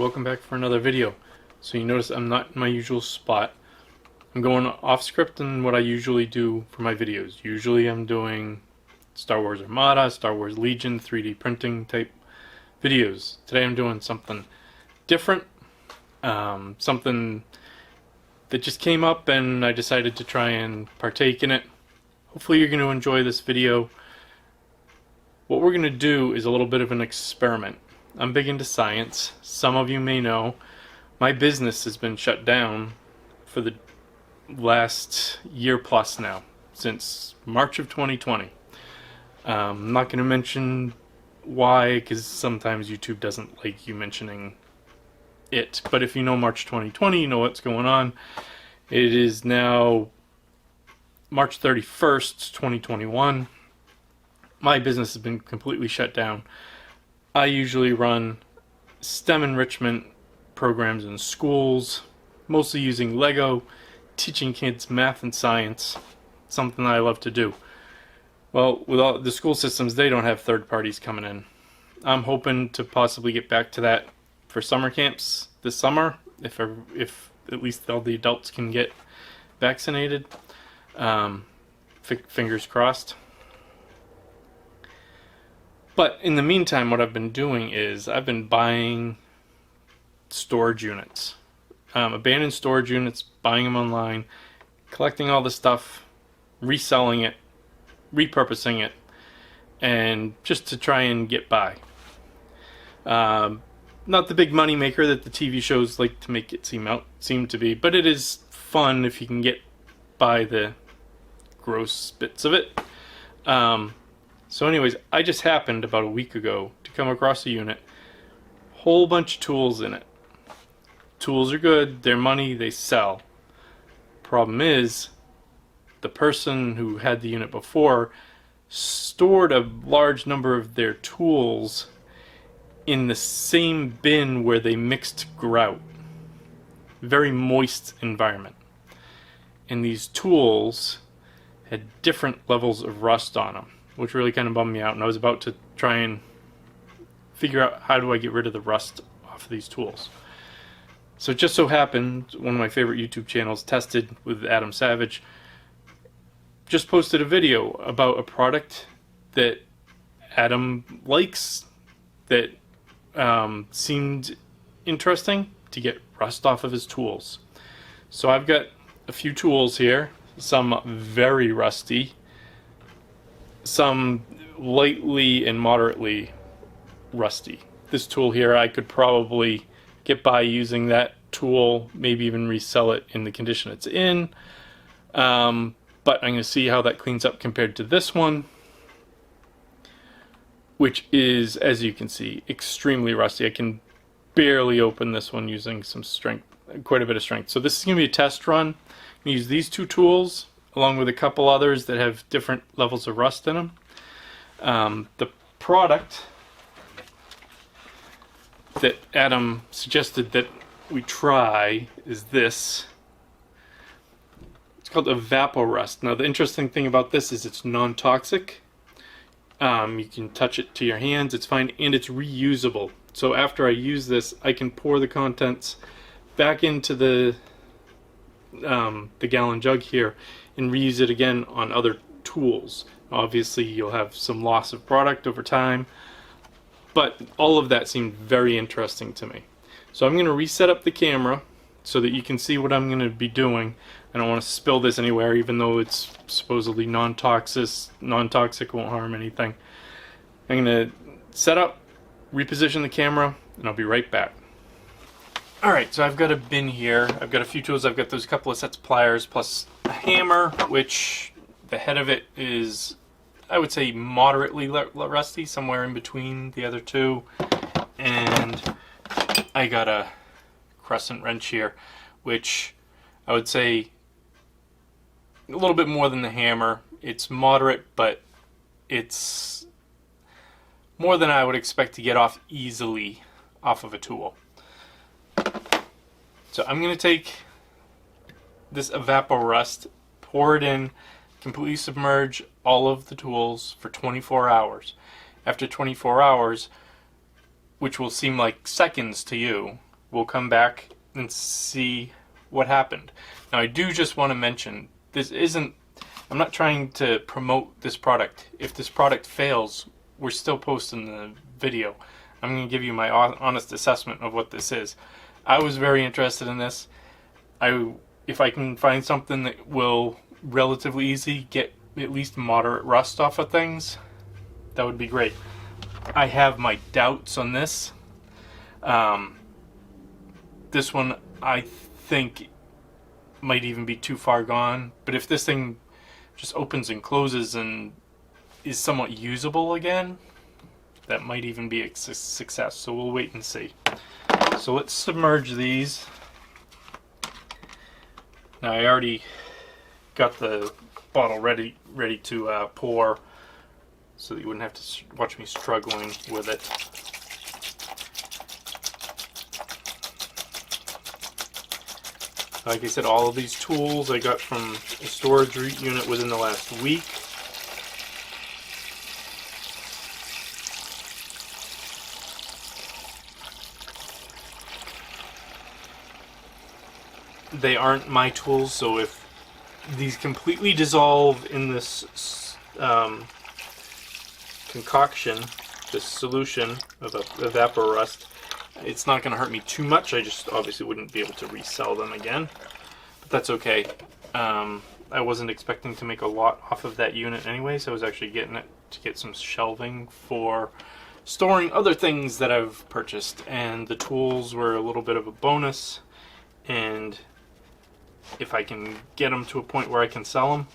welcome back for another video. So you notice I'm not in my usual spot. I'm going off script in what I usually do for my videos. Usually I'm doing Star Wars Armada, Star Wars Legion, 3D printing type videos. Today I'm doing something different, something that just came up and I decided to try and partake in it. Hopefully you're going to enjoy this video. What we're going to do is a little bit of an experiment. I'm big into science. Some of you may know my business has been shut down for the last year plus now, since March of 2020. I'm not going to mention why, because sometimes YouTube doesn't like you mentioning it. But if you know March 2020, you know what's going on. It is now March 31st, 2021. My business has been completely shut down. I usually run STEM enrichment programs in schools, mostly using Lego, teaching kids math and science, something that I love to do. Well, with all the school systems, they don't have third parties coming in. I'm hoping to possibly get back to that for summer camps this summer, if at least all the adults can get vaccinated. Fingers crossed. But in the meantime, what I've been doing is I've been buying storage units, abandoned storage units, buying them online, collecting all the stuff, reselling it, repurposing it, and just to try and get by. Not the big money maker that the TV shows like to make it seem to be, but it is fun if you can get by the gross bits of it. So anyways, I just happened about a week ago to come across a unit, whole bunch of tools in it. Tools are good, they're money, they sell. Problem is, the person who had the unit before stored a large number of their tools in the same bin where they mixed grout. Very moist environment. And these tools had different levels of rust on them, which really kind of bummed me out, and I was about to try and figure out how do I get rid of the rust off of these tools. So it just so happened one of my favorite YouTube channels, Tested with Adam Savage, just posted a video about a product that Adam likes that seemed interesting to get rust off of his tools. So I've got a few tools here, some very rusty, some lightly and moderately rusty. This tool here, I could probably get by using that tool, maybe even resell it in the condition it's in. But I'm going to see how that cleans up compared to this one, which is, as you can see, extremely rusty. I can barely open this one using some strength, quite a bit of strength. So this is going to be a test run. I'm going to use these two tools along with a couple others that have different levels of rust in them. The product that Adam suggested that we try is this. It's called Evaporust. Now the interesting thing about this is it's non-toxic. You can touch it to your hands, it's fine, and it's reusable. So after I use this, I can pour the contents back into the gallon jug here and reuse it again on other tools. Obviously you'll have some loss of product over time, but all of that seemed very interesting to me. So I'm going to reset up the camera so that you can see what I'm going to be doing. I don't want to spill this anywhere, even though it's supposedly non-toxic, won't harm anything. I'm going to set up, reposition the camera, and I'll be right back. Alright, so I've got a bin here. I've got a few tools. I've got those couple of sets of pliers plus a hammer, which the head of it is, I would say, moderately rusty, somewhere in between the other two. And I got a crescent wrench here, which I would say a little bit more than the hammer. It's moderate, but it's more than I would expect to get off easily off of a tool. So I'm going to take this Evaporust, pour it in, completely submerge all of the tools for 24 hours. After 24 hours, which will seem like seconds to you, we'll come back and see what happened. Now I do just want to mention, I'm not trying to promote this product. If this product fails, we're still posting the video. I'm going to give you my honest assessment of what this is. I was very interested in this. If I can find something that will relatively easy get at least moderate rust off of things, that would be great. I have my doubts on this. This one I think might even be too far gone, but if this thing just opens and closes and is somewhat usable again, that might even be a success. So we'll wait and see. So let's submerge these. Now I already got the bottle ready to pour, so that you wouldn't have to watch me struggling with it. Like I said, all of these tools I got from a storage unit within the last week. They aren't my tools, so if these completely dissolve in this concoction, this solution of Evaporust, it's not going to hurt me too much. I just obviously wouldn't be able to resell them again, but that's okay. I wasn't expecting to make a lot off of that unit anyway, so I was actually getting it to get some shelving for storing other things that I've purchased, and the tools were a little bit of a bonus, and if I can get them to a point where I can sell them,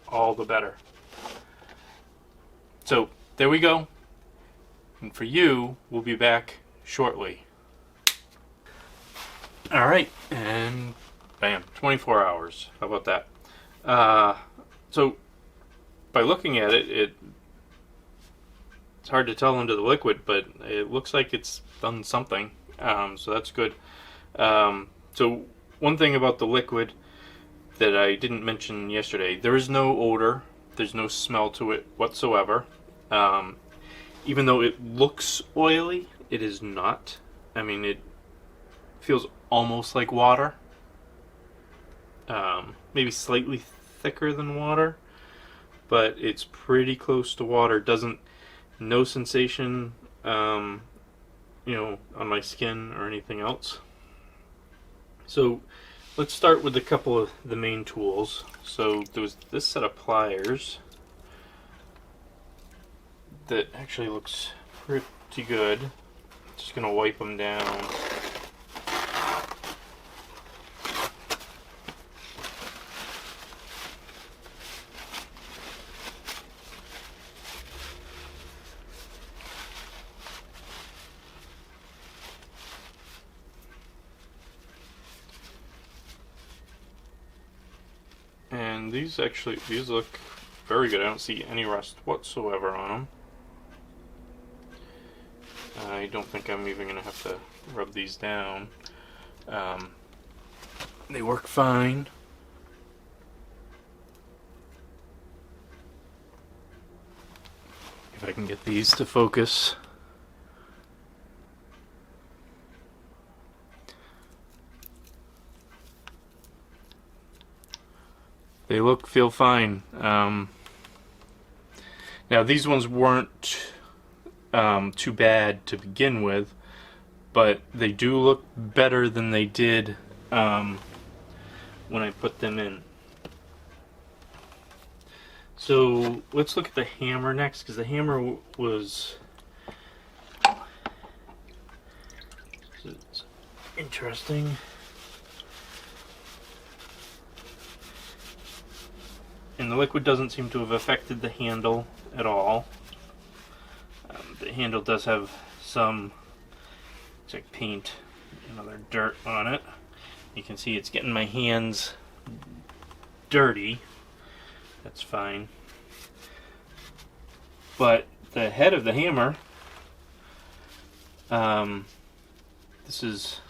all the better. So there we go, and for you, we'll be back shortly. Alright, and bam, 24 hours. How about that? So by looking at it, it's hard to tell under the liquid, but it looks like it's done something, so that's good. So one thing about the liquid that I didn't mention yesterday, there is no odor, there's no smell to it whatsoever. Even though it looks oily, it is not. I mean, it feels almost like water. Maybe slightly thicker than water, but it's pretty close to water. No sensation, you know, on my skin or anything else. So let's start with a couple of the main tools. So there was this set of pliers that actually looks pretty good. Just gonna wipe them down. And these look very good. I don't see any rust whatsoever on them. I don't think I'm even going to have to rub these down. They work fine. If I can get these to focus. They feel fine. Now these ones weren't too bad to begin with, but they do look better than they did when I put them in. So let's look at the hammer next, because the hammer was interesting. And the liquid doesn't seem to have affected the handle at all. The handle does have some, it's like paint and other dirt on it. You can see it's getting my hands dirty. That's fine. But the head of the hammer, this is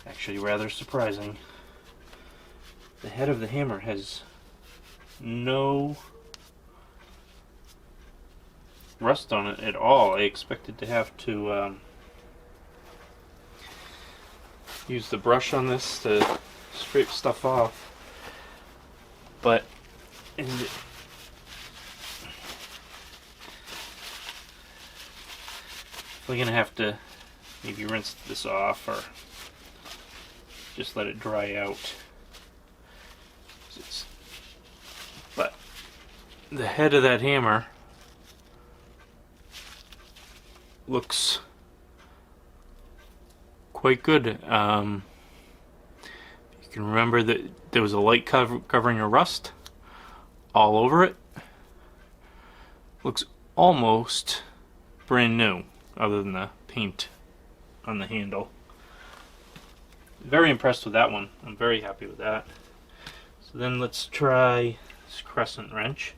actually rather surprising. The head of the hammer has no rust on it at all. I expected to have to use the brush on this to scrape stuff off, but we're gonna have to maybe rinse this off or just let it dry out. But the head of that hammer looks quite good. You can remember that there was a light covering a rust all over it. Looks almost brand new, other than the paint on the handle. Very impressed with that one. I'm very happy with that. So then let's try this crescent wrench.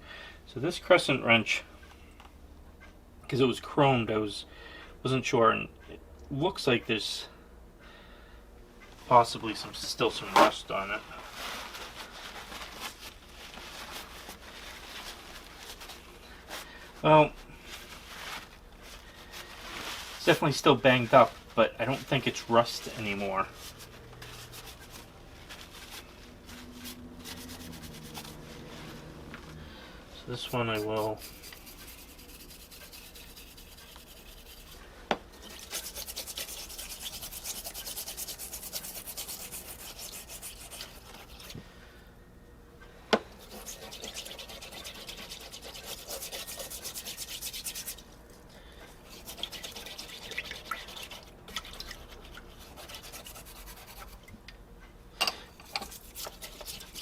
So this crescent wrench, because it was chromed, wasn't sure, and it looks like there's possibly still some rust on it. Well, it's definitely still banged up, but I don't think it's rust anymore. So this one I will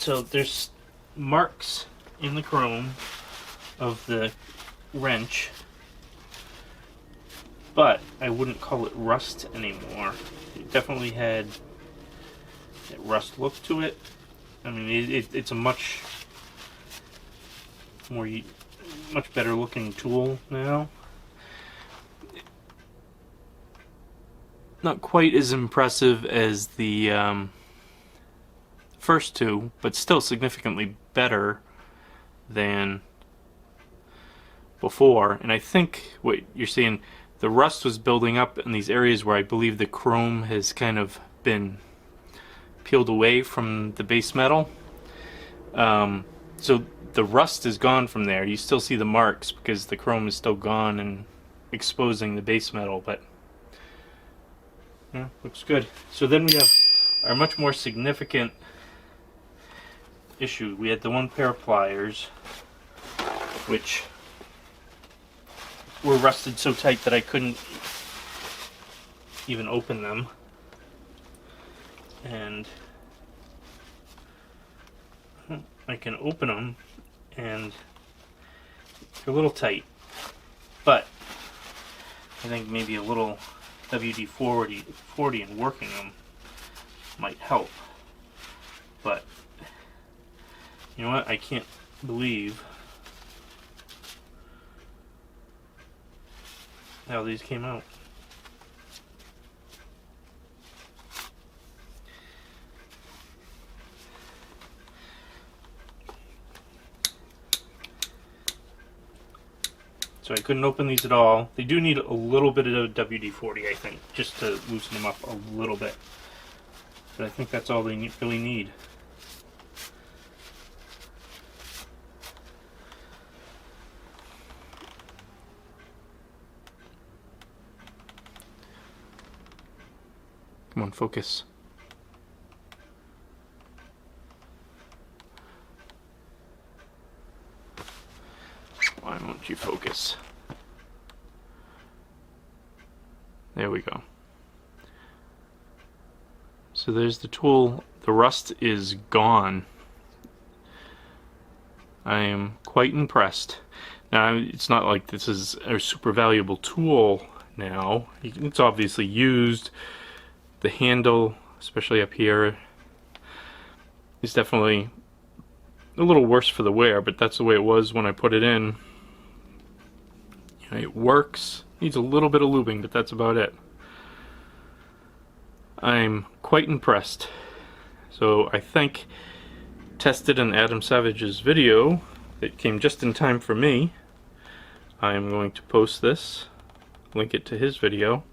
So there's marks in the chrome of the wrench, but I wouldn't call it rust anymore. It definitely had that rust look to it. I mean, it's a much better looking tool now. Not quite as impressive as the first two, but still significantly better than before. And I think what you're seeing, the rust was building up in these areas where I believe the chrome has kind of been peeled away from the base metal. So the rust is gone from there. You still see the marks because the chrome is still gone and exposing the base metal, but yeah, looks good. So then we have our much more significant issue. We had the one pair of pliers which were rusted so tight that I couldn't even open them, and I can open them and they're a little tight, but I think maybe a little WD-40 in working them might help. But you know what? I can't believe how these came out. So I couldn't open these at all. They do need a little bit of WD-40, I think, just to loosen them up a little bit. But I think that's all they really need. Come on, focus. Why won't you focus? There we go. So there's the tool. The rust is gone. I am quite impressed. Now, it's not like this is a super valuable tool now. It's obviously used. The handle, especially up here, is definitely a little worse for the wear, but that's the way it was when I put it in. You know, it works. Needs a little bit of lubing, but that's about it. I'm quite impressed. So I think tested in Adam Savage's video that came just in time for me. I am going to post this, link it to his video,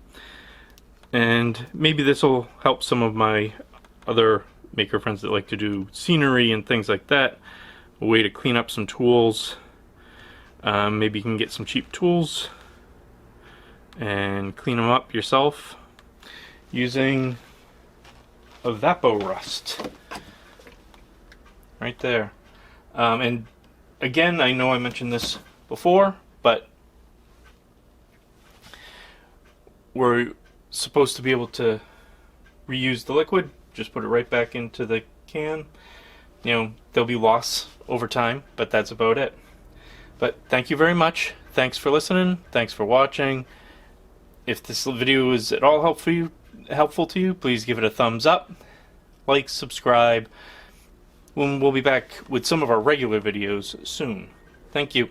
And maybe this will help some of my other maker friends that like to do scenery and things like that. A way to clean up some tools. Maybe you can get some cheap tools and clean them up yourself using Evaporust. Right there. And again, I know I mentioned this before, but we're supposed to be able to reuse the liquid. Just put it right back into the can. You know, there'll be loss over time, but that's about it. But thank you very much. Thanks for listening. Thanks for watching. If this video was at all helpful to you, please give it a thumbs up, like, subscribe. We'll be back with some of our regular videos soon. Thank you.